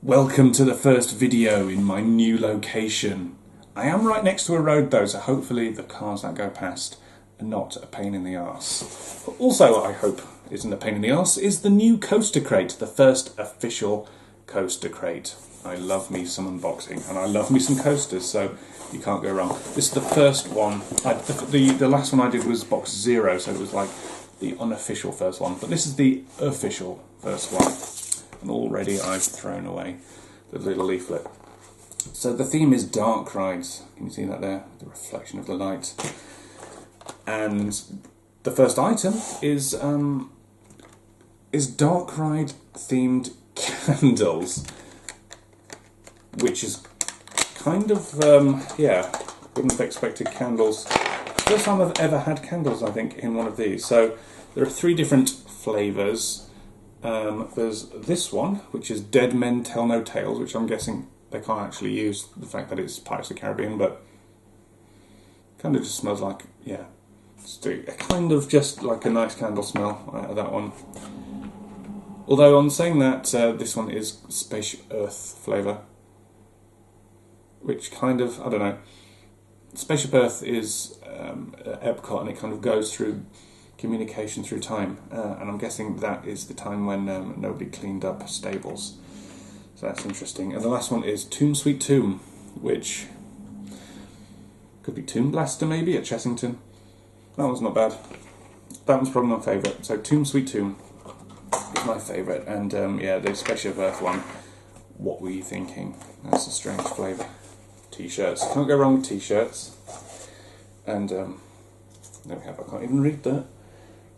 Welcome to the first video in my new location. I am right next to a road though, so hopefully the cars that go past are not a pain in the arse. But also, I hope isn't a pain in the arse, is the new coaster crate, the first official coaster crate. I love me some unboxing, and I love me some coasters, so you can't go wrong. This is the first one. The last one I did was box 0, so it was like the unofficial first one. But this is the official first one. And already I've thrown away the little leaflet. So the theme is dark rides. Can you see that there? The reflection of the light. And the first item is dark ride themed candles, which is kind of wouldn't have expected candles. First time I've ever had candles, I think, in one of these. So there are 3 different flavours. There's this one, which is Dead Men Tell No Tales, which I'm guessing they can't actually use the fact that it's Pirates of the Caribbean, but kind of just smells like, kind of just like a nice candle smell out of that one. Although on saying that, this one is Spaceship Earth flavour, which kind of, I don't know. Spaceship Earth is Epcot, and it kind of goes through communication through time, and I'm guessing that is the time when nobody cleaned up stables. So that's interesting. And the last one is Tomb Sweet Tomb, which could be Tomb Blaster maybe at Chessington. That one's not bad. That one's probably my favourite. So Tomb Sweet Tomb is my favourite, and the Spaceship Earth one, what were you thinking? That's a strange flavour. T-shirts, can't go wrong with T-shirts. And there we have, I can't even read that.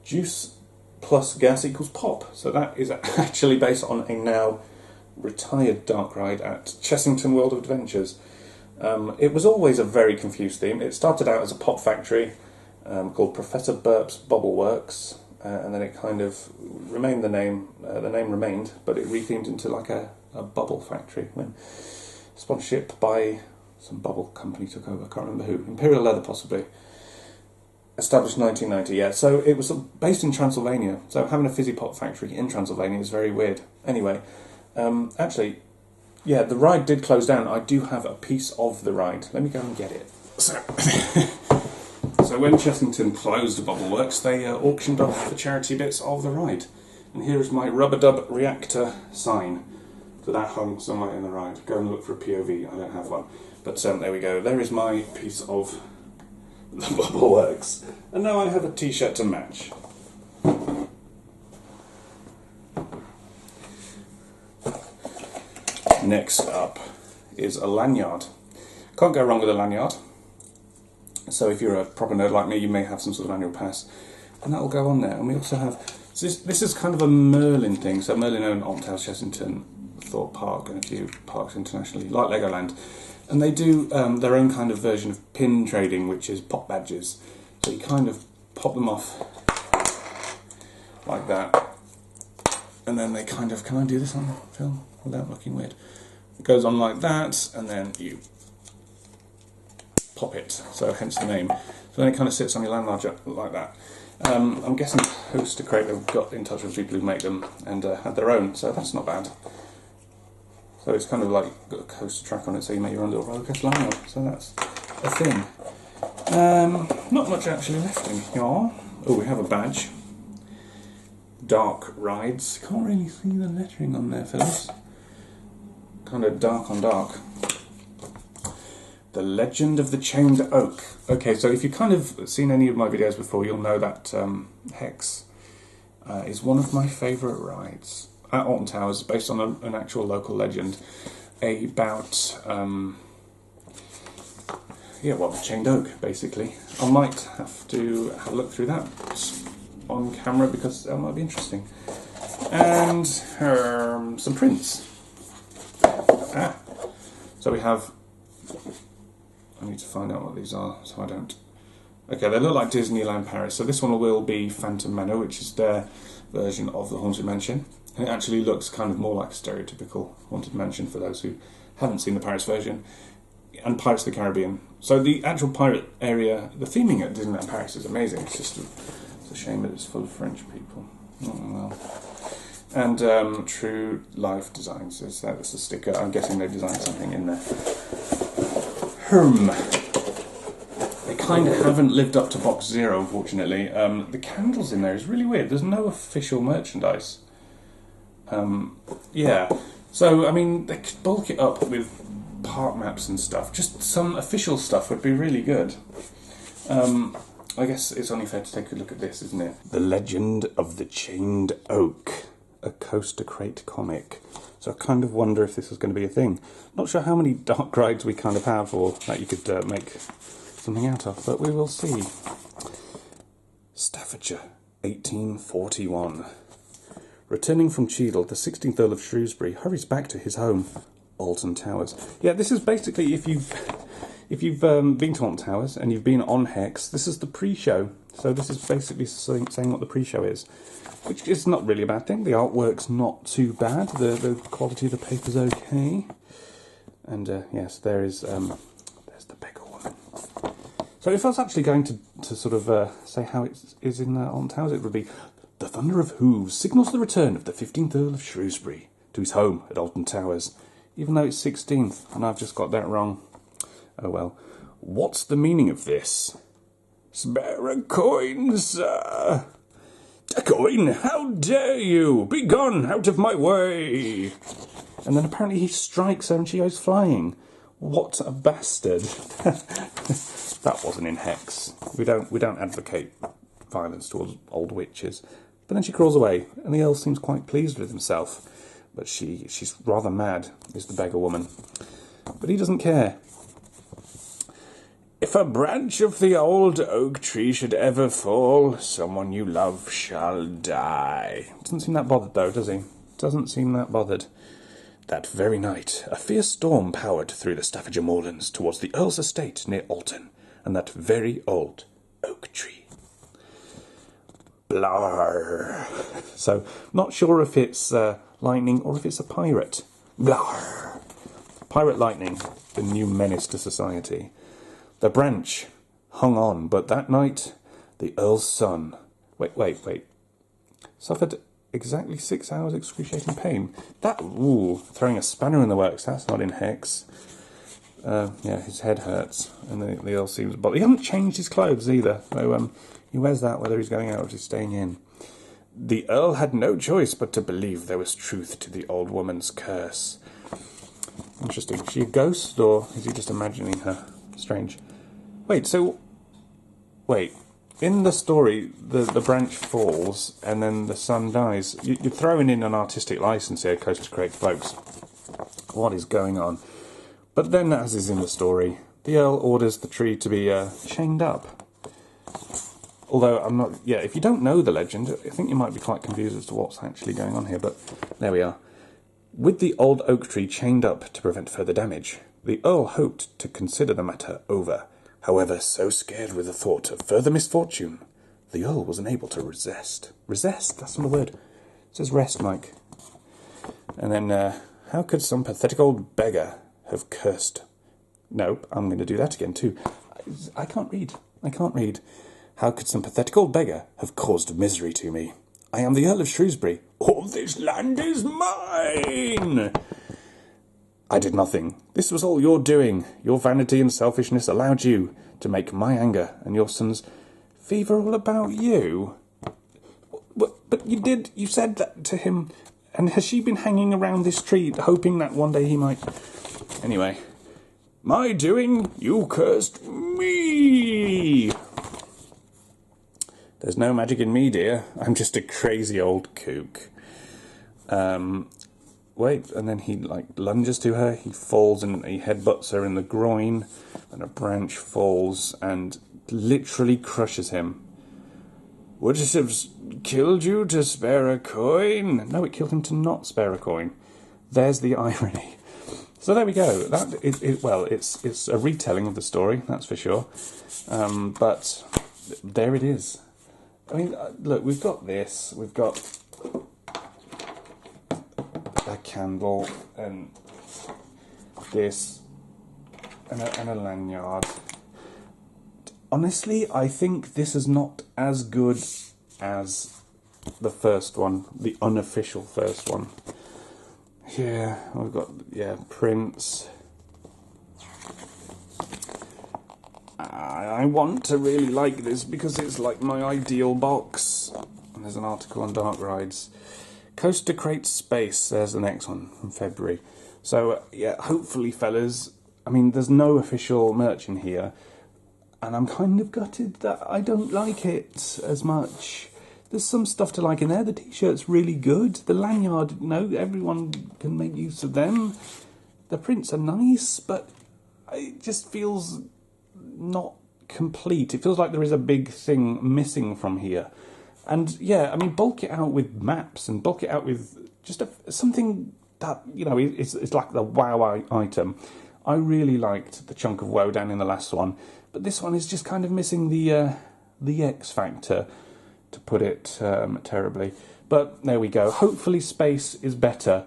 Juice plus gas equals pop. So that is actually based on a now retired dark ride at Chessington World of Adventures. It was always a very confused theme. It started out as a pop factory called Professor Burp's Bubble Works, and then it kind of remained the name remained, but it rethemed into like a bubble factory when sponsorship by some bubble company took over. I can't remember who. Imperial Leather possibly. Established 1990, yeah. So it was based in Transylvania. So having a fizzy pop factory in Transylvania is very weird. Anyway, the ride did close down. I do have a piece of the ride. Let me go and get it. So, so when Chessington closed Bubble Works, they auctioned off the charity bits of the ride. And here is my rubber-dub reactor sign. So that hung somewhere in the ride. Go and look for a POV. I don't have one. But there we go. There is my piece of the Bubble Works. And now I have a T-shirt to match. Next up is a lanyard. Can't go wrong with a lanyard. So if you're a proper nerd like me, you may have some sort of annual pass. And that will go on there. And we also have... This is kind of a Merlin thing. So Merlin own Alton Towers, Chessington, Thorpe Park, and a few parks internationally, like Legoland. And they do their own kind of version of pin trading, which is pop badges. So you kind of pop them off like that. And then they kind of... Can I do this on film without looking weird? It goes on like that, and then you pop it. So hence the name. So then it kind of sits on your lanyard like that. I'm guessing Coaster Crate have got in touch with people who make them and had their own, so that's not bad. So it's kind of like got a coaster track on it, so you make your own little roller coaster lanyard. So that's a thing. Not much actually left in here. Oh, we have a badge. Dark rides. Can't really see the lettering on there for this. Kind of dark on dark. The Legend of the Chained Oak. Okay, so if you've kind of seen any of my videos before, you'll know that Hex is one of my favourite rides at Alton Towers, based on an actual local legend about, the chained oak, basically. I might have to have a look through that on camera because that might be interesting. And some prints. So we have... I need to find out what these are, so I don't... Okay, they look like Disneyland Paris. So this one will be Phantom Manor, which is their version of the Haunted Mansion. And it actually looks kind of more like a stereotypical Haunted Mansion for those who haven't seen the Paris version. And Pirates of the Caribbean. So the actual pirate area, the theming at Disneyland Paris is amazing. It's just it's a shame that it's full of French people. Oh, well. And True Life Designs, that's the sticker. I'm guessing they've designed something in there. They kind of haven't lived up to box 0, unfortunately. The candles in there is really weird. There's no official merchandise. Yeah. So, I mean, they could bulk it up with part maps and stuff. Just some official stuff would be really good. I guess it's only fair to take a look at this, isn't it? The Legend of the Chained Oak, a Coaster Crate comic. So I kind of wonder if this is going to be a thing. Not sure how many dark rides we kind of have, or that you could make something out of, but we will see. Staffordshire, 1841. Returning from Cheadle, the 16th Earl of Shrewsbury hurries back to his home, Alton Towers. Yeah, this is basically, if you've been to Alton Towers and you've been on Hex, this is the pre-show. So this is basically saying what the pre-show is, which is not really a bad thing. The artwork's not too bad. The quality of the paper's okay. And yes, there's the beggar woman. So if I was actually going to sort of say how it is in Alton Towers, it would be: the thunder of hooves signals the return of the 15th Earl of Shrewsbury to his home at Alton Towers, even though it's 16th, and I've just got that wrong. Oh well. What's the meaning of this? Spare a coin, sir. A coin? How dare you? Begone out of my way! And then apparently he strikes her and she goes flying. What a bastard. That wasn't in Hex. We don't advocate violence towards old witches. But then she crawls away, and the Earl seems quite pleased with himself. But she's rather mad, is the beggar woman. But he doesn't care. If a branch of the old oak tree should ever fall, someone you love shall die. Doesn't seem that bothered, though, does he? Doesn't seem that bothered. That very night, a fierce storm powered through the Staffordshire moorlands towards the Earl's estate near Alton, and that very old oak tree. Blar. So, not sure if it's lightning or if it's a pirate. Blar. Pirate lightning, the new menace to society. The branch hung on, but that night, the Earl's son... Wait. Suffered exactly 6 hours excruciating pain. That, throwing a spanner in the works, that's not in Hex. Yeah, his head hurts, and the Earl seems... But he hasn't changed his clothes either, so he wears that whether he's going out or he's staying in. The Earl had no choice but to believe there was truth to the old woman's curse. Interesting. Is she a ghost, or is he just imagining her? Strange. Wait, in the story, the branch falls and then the son dies. You're throwing in an artistic license here, Coaster Crate folks. What is going on? But then, as is in the story, the Earl orders the tree to be chained up. Although, I'm not... Yeah, if you don't know the legend, I think you might be quite confused as to what's actually going on here, but there we are. With the old oak tree chained up to prevent further damage, the Earl hoped to consider the matter over. However, so scared with the thought of further misfortune, the Earl was unable to resist. Resist? That's not a word. It says rest, Mike. And then, how could some pathetic old beggar have cursed? Nope, I'm going to do that again too. I can't read. How could some pathetic old beggar have caused misery to me? I am the Earl of Shrewsbury. All this land is mine! I did nothing. This was all your doing. Your vanity and selfishness allowed you to make my anger and your son's fever all about you. But you said that to him, and has she been hanging around this tree, hoping that one day he might... Anyway. My doing, you cursed me! There's no magic in me, dear. I'm just a crazy old kook. Wait, and then he, lunges to her, he falls and he headbutts her in the groin, and a branch falls and literally crushes him. Would it have killed you to spare a coin? No, it killed him to not spare a coin. There's the irony. So there we go. It's a retelling of the story, that's for sure. But there it is. I mean, look, we've got this, we've got a candle, and this, and a lanyard. Honestly, I think this is not as good as the first one, the unofficial first one. Yeah, we've got, prints. I want to really like this because it's like my ideal box. And there's an article on Dark Rides. Coaster Crate Space, there's the next one from February. So, yeah, hopefully, fellas, I mean, there's no official merch in here, and I'm kind of gutted that I don't like it as much. There's some stuff to like in there. The t-shirt's really good. The lanyard, everyone can make use of them. The prints are nice, but it just feels not complete. It feels like there is a big thing missing from here. And, yeah, I mean, bulk it out with maps and bulk it out with just something that, it's like the wow item. I really liked the chunk of woe down in the last one, but this one is just kind of missing the X factor, to put it terribly. But there we go. Hopefully space is better.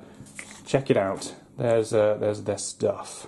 Check it out. There's their stuff.